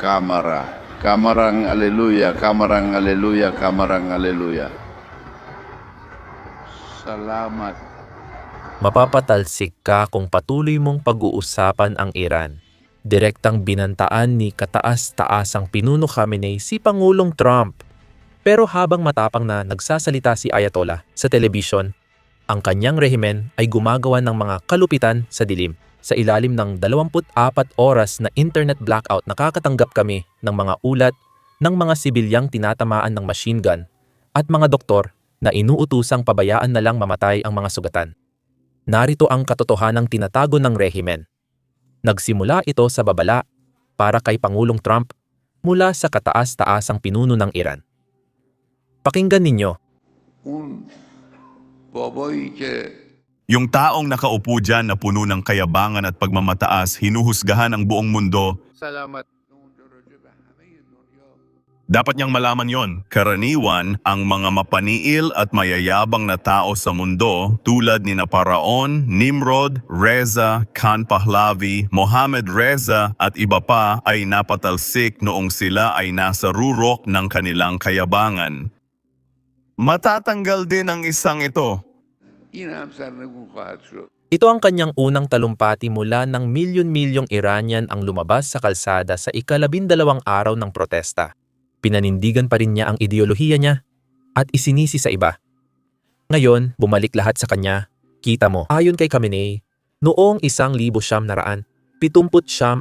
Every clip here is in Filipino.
kamara. Kamarang aleluya, kamarang aleluya, kamarang aleluya. Salamat. Mapapatalsik ka kung patuloy mong pag-uusapan ang Iran. Direktang binantaan ni kataas-taasang pinuno Khamenei si Pangulong Trump. Pero habang matapang na nagsasalita si Ayatollah sa telebisyon, ang kanyang rehimen ay gumagawa ng mga kalupitan sa dilim. Sa ilalim ng 24 oras na internet blackout, nakakatanggap kami ng mga ulat ng mga sibilyang tinatamaan ng machine gun at mga doktor na inuutusang pabayaan na lang mamatay ang mga sugatan. Narito ang katotohanang tinatago ng rehimen. Nagsimula ito sa babala para kay Pangulong Trump mula sa kataas-taasang pinuno ng Iran. Pakinggan ninyo. Un babai ke Yung taong nakaupo dyan na puno ng kayabangan at pagmamataas, hinuhusgahan ang buong mundo. salamat. Dapat niyang malaman yon. Karaniwan, ang mga mapaniil at mayayabang na tao sa mundo tulad ni Paraon, Nimrod, Reza, Khan Pahlavi, Mohammad Reza at iba pa ay napatalsik noong sila ay nasa rurok ng kanilang kayabangan. Matatanggal din ang isang ito. این هم سرنگون خواهد شد. Ito ang kanyang unang talumpati mula ng milyon-milyong Iranian ang lumabas sa kalsada sa ika-12 araw ng protesta. Pinanindigan pa rin niya ang ideolohiya niya at isinisi sa iba. Ngayon, bumalik lahat sa kanya. Kita mo, ayon kay Khamenei, noong 1979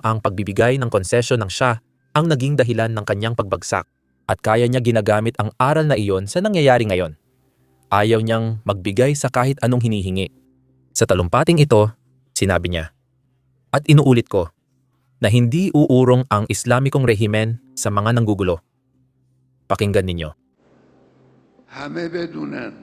ang pagbibigay ng konsesyon ng Shah ang naging dahilan ng kanyang pagbagsak at kaya niya ginagamit ang aral na iyon sa nangyayari ngayon. Ayaw niyang magbigay sa kahit anong hinihingi. Sa talumpating ito, sinabi niya, at inuulit ko, na hindi uurong ang Islamikong rehimen sa mga nanggugulo. Pakinggan ninyo. همه بدونن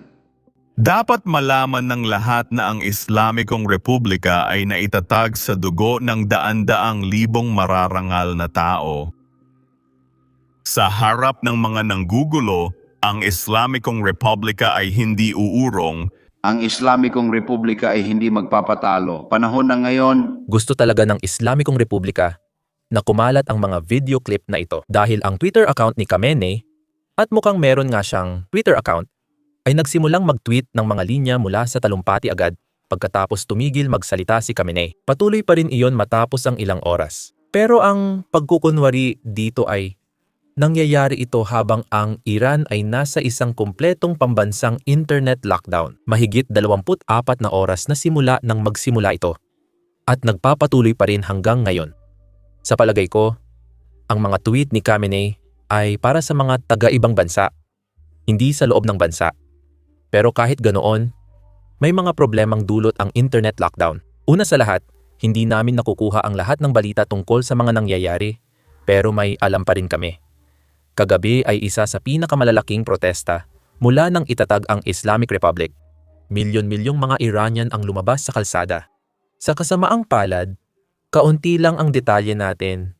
Dapat malaman ng lahat na ang Islamikong Republika ay naitatag sa dugo ng daan-daang libong mararangal na tao. Sa harap ng mga nanggugulo, ang Islamikong Republika ay hindi uurong. ang Islamikong Republika ay hindi magpapatalo. Panahon na ngayon, Gusto talaga ng Islamikong Republika na kumalat ang mga video clip na ito dahil ang Twitter account ni Khamenei at mukhang meron nga siyang Twitter account ay nagsimulang mag-tweet ng mga linya mula sa talumpati agad pagkatapos tumigil magsalita si Khamenei. Patuloy pa rin iyon matapos ang ilang oras. Pero ang pagkukunwari dito ay nangyayari ito habang ang Iran ay nasa isang kumpletong pambansang internet lockdown. Mahigit 24 na oras na simula nang magsimula ito. At nagpapatuloy pa rin hanggang ngayon. Sa palagay ko, ang mga tweet ni Khamenei ay para sa mga taga-ibang bansa, hindi sa loob ng bansa. Pero kahit ganoon, may mga problemang dulot ang internet lockdown. Una sa lahat, hindi namin nakukuha ang lahat ng balita tungkol sa mga nangyayari, pero may alam pa rin kami. Kagabi ay isa sa pinakamalalaking protesta mula nang itatag ang Islamic Republic. Milyon-milyong mga Iranian ang lumabas sa kalsada. Sa kasamaang palad, kaunti lang ang detalye natin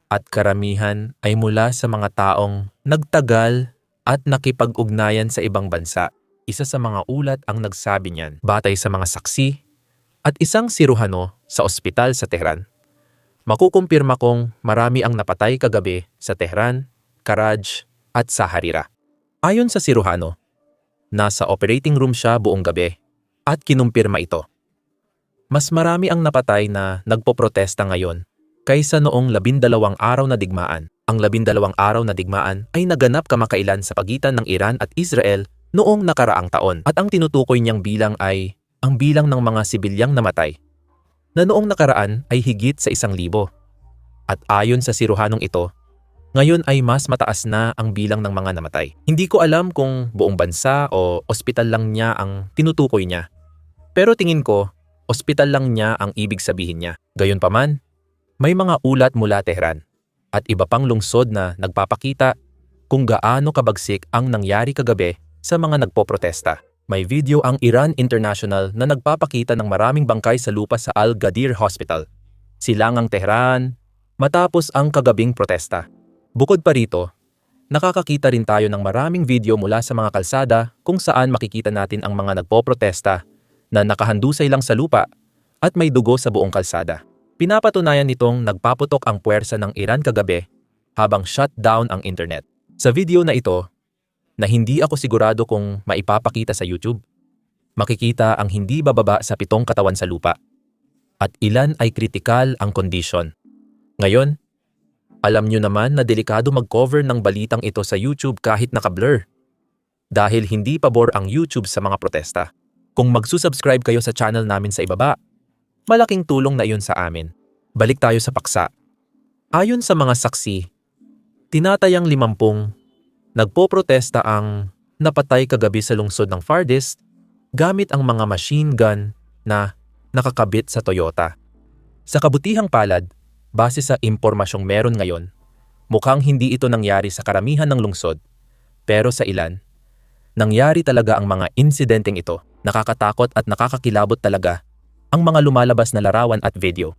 at karamihan ay mula sa mga taong nagtagal at nakipag-ugnayan sa ibang bansa. Isa sa mga ulat ang nagsabi niyan batay sa mga saksi at isang siruhano sa ospital sa Tehran. Makukumpirma kong marami ang napatay kagabi sa Tehran, Karaj at sa Harira. Ayon sa siruhano, nasa operating room siya buong gabi at kinumpirma ito. Mas marami ang napatay na nagpoprotesta ngayon kaysa noong 12 araw na digmaan. Ang 12 araw na digmaan ay naganap kamakailan sa pagitan ng Iran at Israel noong nakaraang taon at ang tinutukoy niyang bilang ay ang bilang ng mga sibilyang namatay na noong nakaraan ay higit sa 1,000. At ayon sa siruhanong ito, ngayon ay mas mataas na ang bilang ng mga namatay. Hindi ko alam kung buong bansa o ospital lang niya ang tinutukoy niya. Pero tingin ko, ospital lang niya ang ibig sabihin niya. Gayunpaman, may mga ulat mula Tehran at iba pang lungsod na nagpapakita kung gaano kabagsik ang nangyari kagabi sa mga nagpoprotesta. May video ang Iran International na nagpapakita ng maraming bangkay sa lupa sa Al-Ghadir Hospital. Silangang Tehran matapos ang kagabing protesta. Bukod pa rito, nakakakita rin tayo ng maraming video mula sa mga kalsada kung saan makikita natin ang mga nagpoprotesta na nakahandusay lang sa lupa at may dugo sa buong kalsada. Pinapatunayan nitong nagpaputok ang puwersa ng Iran kagabi habang shutdown ang internet. Sa video na ito, na hindi ako sigurado kung maipapakita sa YouTube, makikita ang hindi bababa sa 7 katawan sa lupa. At ilan ay kritikal ang kondisyon. Ngayon, alam nyo naman na delikado mag-cover ng balitang ito sa YouTube kahit naka-blur. Dahil hindi pabor ang YouTube sa mga protesta. Kung magsusubscribe kayo sa channel namin sa ibaba, malaking tulong na iyon sa amin. Balik tayo sa paksa. Ayon sa mga saksi, tinatayang 50 nagpoprotesta ang napatay kagabi sa lungsod ng Fardist gamit ang mga machine gun na nakakabit sa Toyota. Sa kabutihang palad, base sa impormasyong meron ngayon, mukhang hindi ito nangyari sa karamihan ng lungsod, pero sa ilan, nangyari talaga ang mga insidenteng ito. Nakakatakot at nakakakilabot talaga ang mga lumalabas na larawan at video.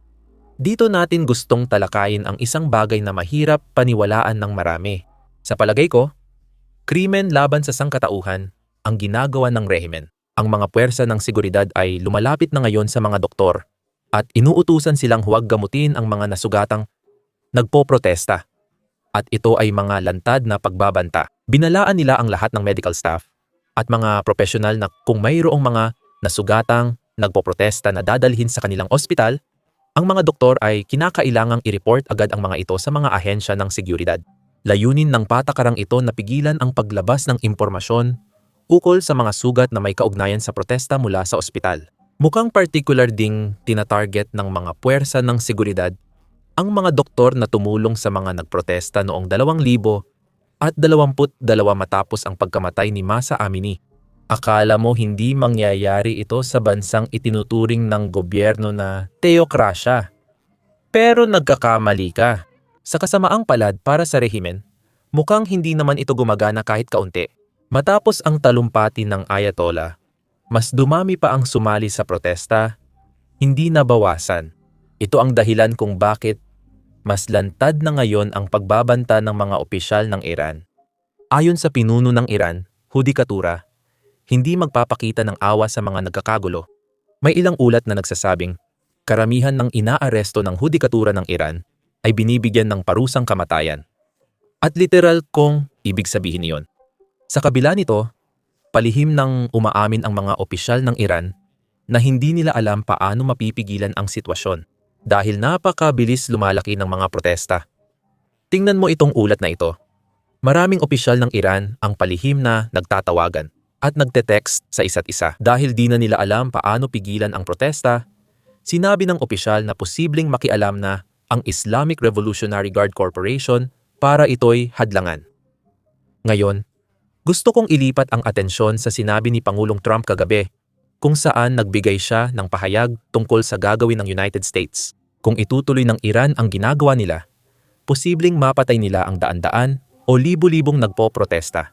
Dito natin gustong talakayin ang isang bagay na mahirap paniwalaan ng marami. Sa palagay ko, krimen laban sa sangkatauhan ang ginagawa ng rehimen. Ang mga puwersa ng seguridad ay lumalapit na ngayon sa mga doktor at inuutusan silang huwag gamutin ang mga nasugatang nagpoprotesta. At ito ay mga lantad na pagbabanta. Binalaan nila ang lahat ng medical staff at mga profesional na kung mayroong mga nasugatang nagpoprotesta na dadalhin sa kanilang ospital, ang mga doktor ay kinakailangang i-report agad ang mga ito sa mga ahensya ng seguridad. Layunin ng patakarang ito na pigilan ang paglabas ng impormasyon ukol sa mga sugat na may kaugnayan sa protesta mula sa ospital. Mukhang particular ding tinatarget ng mga puwersa ng seguridad ang mga doktor na tumulong sa mga nagprotesta noong 2022 matapos ang pagkamatay ni Mahsa Amini. Akala mo hindi mangyayari ito sa bansang itinuturing ng gobyerno na teokrasya. Pero nagkakamali ka. Sa kasamaang palad para sa rehimen, mukhang hindi naman ito gumagana kahit kaunti. Matapos ang talumpati ng Ayatollah, mas dumami pa ang sumali sa protesta, hindi nabawasan. Ito ang dahilan kung bakit mas lantad na ngayon ang pagbabanta ng mga opisyal ng Iran. Ayon sa pinuno ng Iran, hudikatura, hindi magpapakita ng awa sa mga nagkakagulo. May ilang ulat na nagsasabing, karamihan ng inaaresto ng hudikatura ng Iran ay binibigyan ng parusang kamatayan. At literal kung ibig sabihin niyon. Sa kabila nito, palihim ng umaamin ang mga opisyal ng Iran na hindi nila alam paano mapipigilan ang sitwasyon dahil napakabilis lumalaki ng mga protesta. Tingnan mo itong ulat na ito. Maraming opisyal ng Iran ang palihim na nagtatawagan at nagte-text sa isa't isa. Dahil di na nila alam paano pigilan ang protesta, sinabi ng opisyal na posibleng makialam na ang Islamic Revolutionary Guard Corporation para ito'y hadlangan. Ngayon, gusto kong ilipat ang atensyon sa sinabi ni Pangulong Trump kagabi kung saan nagbigay siya ng pahayag tungkol sa gagawin ng United States. Kung itutuloy ng Iran ang ginagawa nila, posibleng mapatay nila ang daan-daan o libu-libong nagpo-protesta.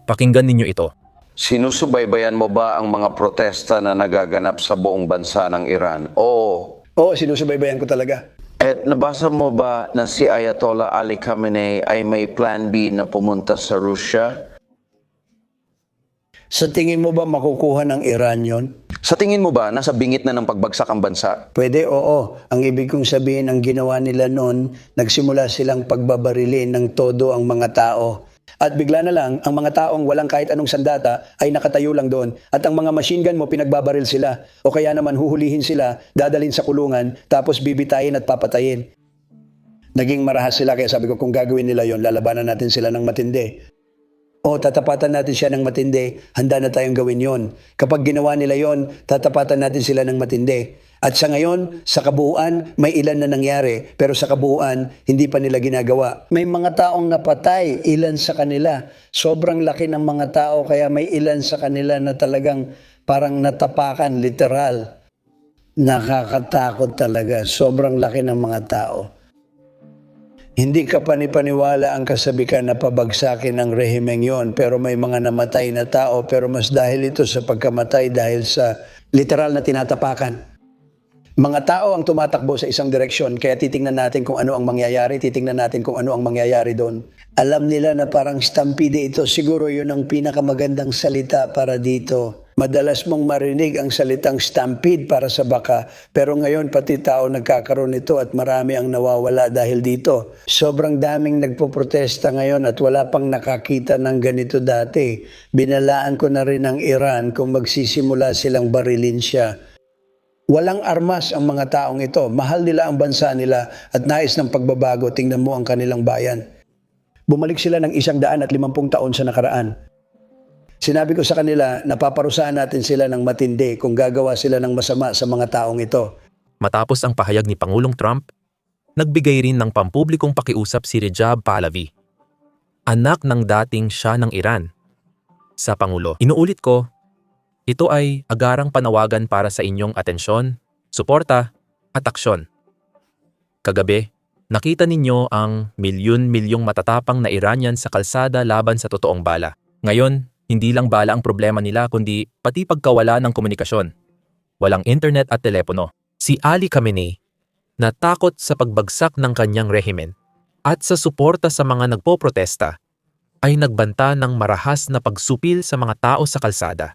Pakinggan ninyo ito. Sinusubaybayan mo ba ang mga protesta na nagaganap sa buong bansa ng Iran? Oo. Oo, sinusubaybayan ko talaga. At nabasa mo ba na si Ayatollah Ali Khamenei ay may plan B na pumunta sa Russia? Sa tingin mo ba makukuha ng Iran yon? Sa tingin mo ba nasa bingit na ng pagbagsak ang bansa? Pwede, oo. Ang ibig kong sabihin, ang ginawa nila noon, nagsimula silang pagbabarilin ng todo ang mga tao. At bigla na lang, ang mga taong walang kahit anong sandata ay nakatayo lang doon. At ang mga machine gun mo, pinagbabaril sila. O kaya naman huhulihin sila, dadalhin sa kulungan, tapos bibitayin at papatayin. Naging marahas sila, kaya sabi ko kung gagawin nila yon, lalabanan natin sila ng matindi. O tatapatan natin siya ng matindi, handa na tayong gawin yon. Kapag ginawa nila yon, tatapatan natin sila ng matindi. At sa ngayon, sa kabuuan, may ilan na nangyari, pero sa kabuuan, hindi pa nila ginagawa. May mga taong napatay, ilan sa kanila. Sobrang laki ng mga tao, kaya may ilan sa kanila na talagang parang natapakan, literal. Nakakatakot talaga, sobrang laki ng mga tao. Hindi ka panipaniwala ang kasabikan na pabagsakin ng rehimeng yon, pero may mga namatay na tao, pero mas dahil ito sa pagkamatay dahil sa literal na tinatapakan. Mga tao ang tumatakbo sa isang direksyon, kaya titingnan natin kung ano ang mangyayari, titingnan natin kung ano ang mangyayari doon. Alam nila na parang stampede ito, siguro yun ang pinakamagandang salita para dito. Madalas mong marinig ang salitang stampede para sa baka, pero ngayon pati tao nagkakaroon nito at marami ang nawawala dahil dito. Sobrang daming nagpoprotesta ngayon at wala pang nakakita ng ganito dati. Binalaan ko na rin ang Iran kung magsisimula silang barilin siya. Walang armas ang mga taong ito. Mahal nila ang bansa nila at nais ng pagbabago. Tingnan mo ang kanilang bayan. Bumalik sila ng 150 taon sa nakaraan. Sinabi ko sa kanila, napaparusahan natin sila ng matindi kung gagawa sila ng masama sa mga taong ito. Matapos ang pahayag ni Pangulong Trump, nagbigay rin ng pampublikong pakiusap si Rajab Pahlavi, anak ng dating Shah ng Iran, sa Pangulo. Inuulit ko, ito ay agarang panawagan para sa inyong atensyon, suporta at aksyon. Kagabi, nakita ninyo ang milyon-milyong matatapang na Iranian sa kalsada laban sa totoong bala. Ngayon, hindi lang bala ang problema nila kundi pati pagkawala ng komunikasyon. Walang internet at telepono. Si Ali Khamenei, natakot sa pagbagsak ng kanyang rehimen at sa suporta sa mga nagpoprotesta, ay nagbanta ng marahas na pagsupil sa mga tao sa kalsada.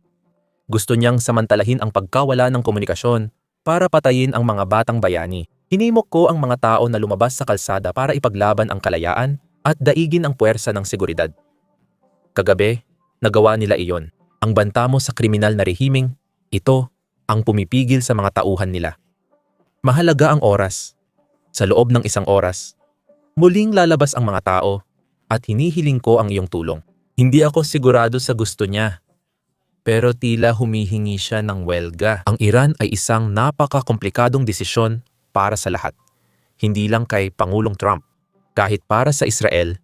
Gusto niyang samantalahin ang pagkawala ng komunikasyon para patayin ang mga batang bayani. Hinimok ko ang mga tao na lumabas sa kalsada para ipaglaban ang kalayaan at daigin ang puwersa ng seguridad. Kagabi, nagawa nila iyon. Ang banta mo sa kriminal na rehimeng, ito ang pumipigil sa mga tauhan nila. Mahalaga ang oras. Sa loob ng 1 oras, muling lalabas ang mga tao at hinihiling ko ang iyong tulong. Hindi ako sigurado sa gusto niya, pero tila humihingi siya ng welga. Ang Iran ay isang napaka-komplikadong desisyon para sa lahat. Hindi lang kay Pangulong Trump. Kahit para sa Israel,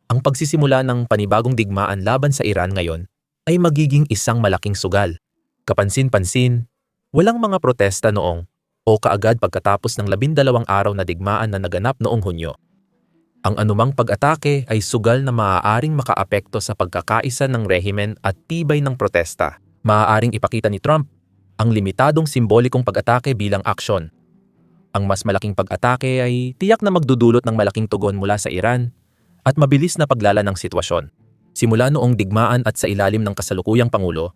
ang pagsisimula ng panibagong digmaan laban sa Iran ngayon ay magiging isang malaking sugal. Kapansin-pansin, walang mga protesta noong o kaagad pagkatapos ng 12 araw na digmaan na naganap noong Hunyo. Ang anumang pag-atake ay sugal na maaaring makaapekto sa pagkakaisa ng rehimen at tibay ng protesta. Maaaring ipakita ni Trump ang limitadong simbolikong pag-atake bilang aksyon. Ang mas malaking pag-atake ay tiyak na magdudulot ng malaking tugon mula sa Iran at mabilis na paglala ng sitwasyon. Simula noong digmaan at sa ilalim ng kasalukuyang Pangulo,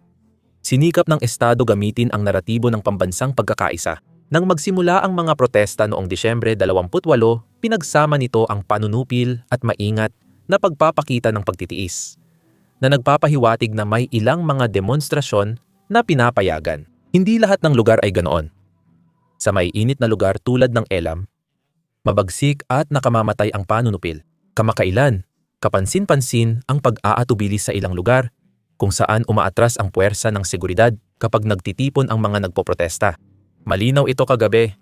sinikap ng Estado gamitin ang naratibo ng pambansang pagkakaisa. Nang magsimula ang mga protesta noong Disyembre 28, pinagsama nito ang panunupil at maingat na pagpapakita ng pagtitiis, na nagpapahiwatig na may ilang mga demonstrasyon na pinapayagan. Hindi lahat ng lugar ay ganoon. Sa may init na lugar tulad ng Elam, mabagsik at nakamamatay ang panunupil. Kamakailan, kapansin-pansin ang pag-aatubili sa ilang lugar kung saan umaatras ang puwersa ng seguridad kapag nagtitipon ang mga nagpoprotesta. Malinaw ito kagabi.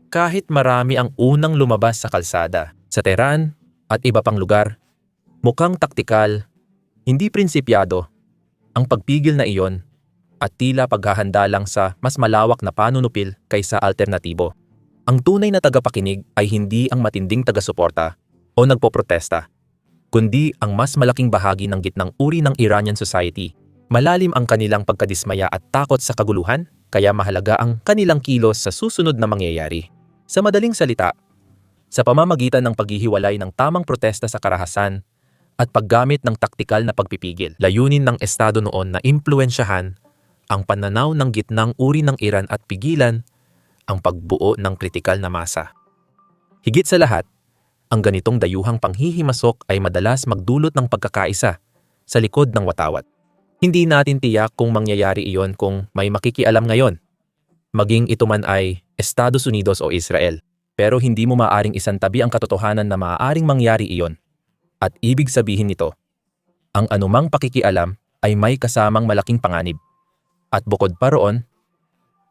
Kahit marami ang unang lumabas sa kalsada, sa Tehran at iba pang lugar, mukhang taktikal, hindi prinsipyado, ang pagpigil na iyon at tila paghahanda lang sa mas malawak na panunupil kaysa alternatibo. Ang tunay na tagapakinig ay hindi ang matinding taga-suporta o nagpoprotesta, kundi ang mas malaking bahagi ng gitnang uri ng Iranian society. Malalim ang kanilang pagkadismaya at takot sa kaguluhan, kaya mahalaga ang kanilang kilos sa susunod na mangyayari. Sa madaling salita, sa pamamagitan ng paghihiwalay ng tamang protesta sa karahasan at paggamit ng taktikal na pagpipigil, layunin ng Estado noon na impluwensyahan ang pananaw ng gitnang uri ng Iran at pigilan ang pagbuo ng kritikal na masa. Higit sa lahat, ang ganitong dayuhang panghihimasok ay madalas magdulot ng pagkakaisa sa likod ng watawat. Hindi natin tiyak kung mangyayari iyon kung may makikialam ngayon, maging ito man ay Estados Unidos o Israel. Pero hindi mo maaring isantabi ang katotohanan na maaaring mangyari iyon. At ibig sabihin nito, ang anumang pakikialam ay may kasamang malaking panganib. At bukod pa roon,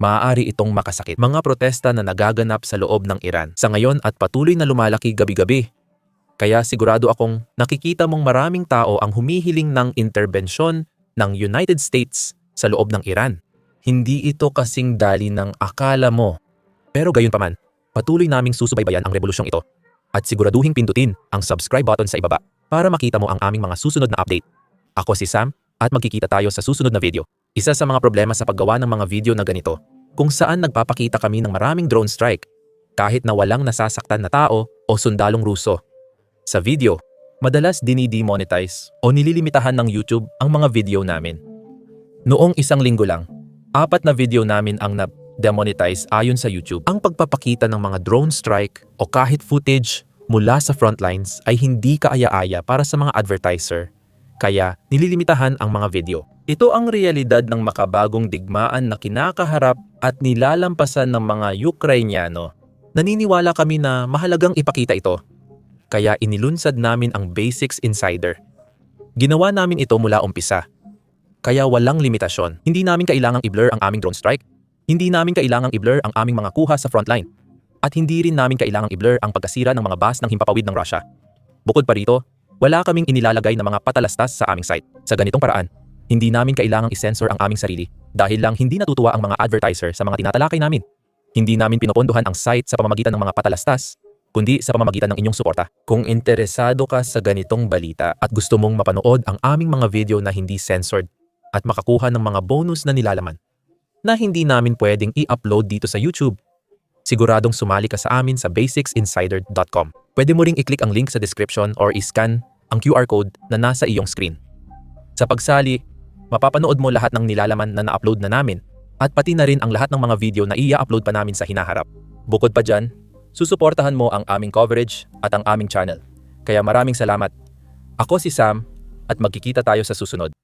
maaari itong makasakit. Mga protesta na nagaganap sa loob ng Iran sa ngayon at patuloy na lumalaki gabi-gabi. Kaya sigurado akong nakikita mong maraming tao ang humihiling ng interbensyon ng United States sa loob ng Iran. Hindi ito kasing dali ng akala mo. Pero gayunpaman, patuloy naming susubaybayan ang rebolusyong ito at siguraduhing pindutin ang subscribe button sa ibaba para makita mo ang aming mga susunod na update. Ako si Sam at magkikita tayo sa susunod na video. Isa sa mga problema sa paggawa ng mga video na ganito, kung saan nagpapakita kami ng maraming drone strike kahit na walang nasasaktan na tao o sundalong Ruso. Sa video, madalas dinidemonetize o nililimitahan ng YouTube ang mga video namin. Noong isang linggo lang, 4 na video namin ang na-demonetize ayon sa YouTube. Ang pagpapakita ng mga drone strike o kahit footage mula sa frontlines ay hindi kaaya-aya para sa mga advertiser, kaya nililimitahan ang mga video. Ito ang realidad ng makabagong digmaan na kinakaharap at nilalampasan ng mga Ukrainyano. Naniniwala kami na mahalagang ipakita ito, kaya inilunsad namin ang Basics Insider. Ginawa namin ito mula umpisa, kaya walang limitasyon. Hindi namin kailangang i-blur ang aming drone strike, hindi namin kailangang i-blur ang aming mga kuha sa frontline, at hindi rin namin kailangang i-blur ang pagkasira ng mga bus ng himpapawid ng Russia. Bukod pa rito, wala kaming inilalagay na mga patalastas sa aming site. Sa ganitong paraan, hindi namin kailangang i-censor ang aming sarili dahil lang hindi natutuwa ang mga advertiser sa mga tinatalakay namin. Hindi namin pinopondohan ang site sa pamamagitan ng mga patalastas, kundi sa pamamagitan ng inyong suporta. Kung interesado ka sa ganitong balita at gusto mong mapanood ang aming mga video na hindi censored at makakuha ng mga bonus na nilalaman na hindi namin pwedeng i-upload dito sa YouTube, siguradong sumali ka sa amin sa basicsinsider.com. Pwede mo ring i-click ang link sa description or i-scan ang QR code na nasa iyong screen. Sa pagsali, mapapanood mo lahat ng nilalaman na na-upload na namin at pati na rin ang lahat ng mga video na i-upload pa namin sa hinaharap. Bukod pa dyan, susuportahan mo ang aming coverage at ang aming channel. Kaya maraming salamat. Ako si Sam at magkikita tayo sa susunod.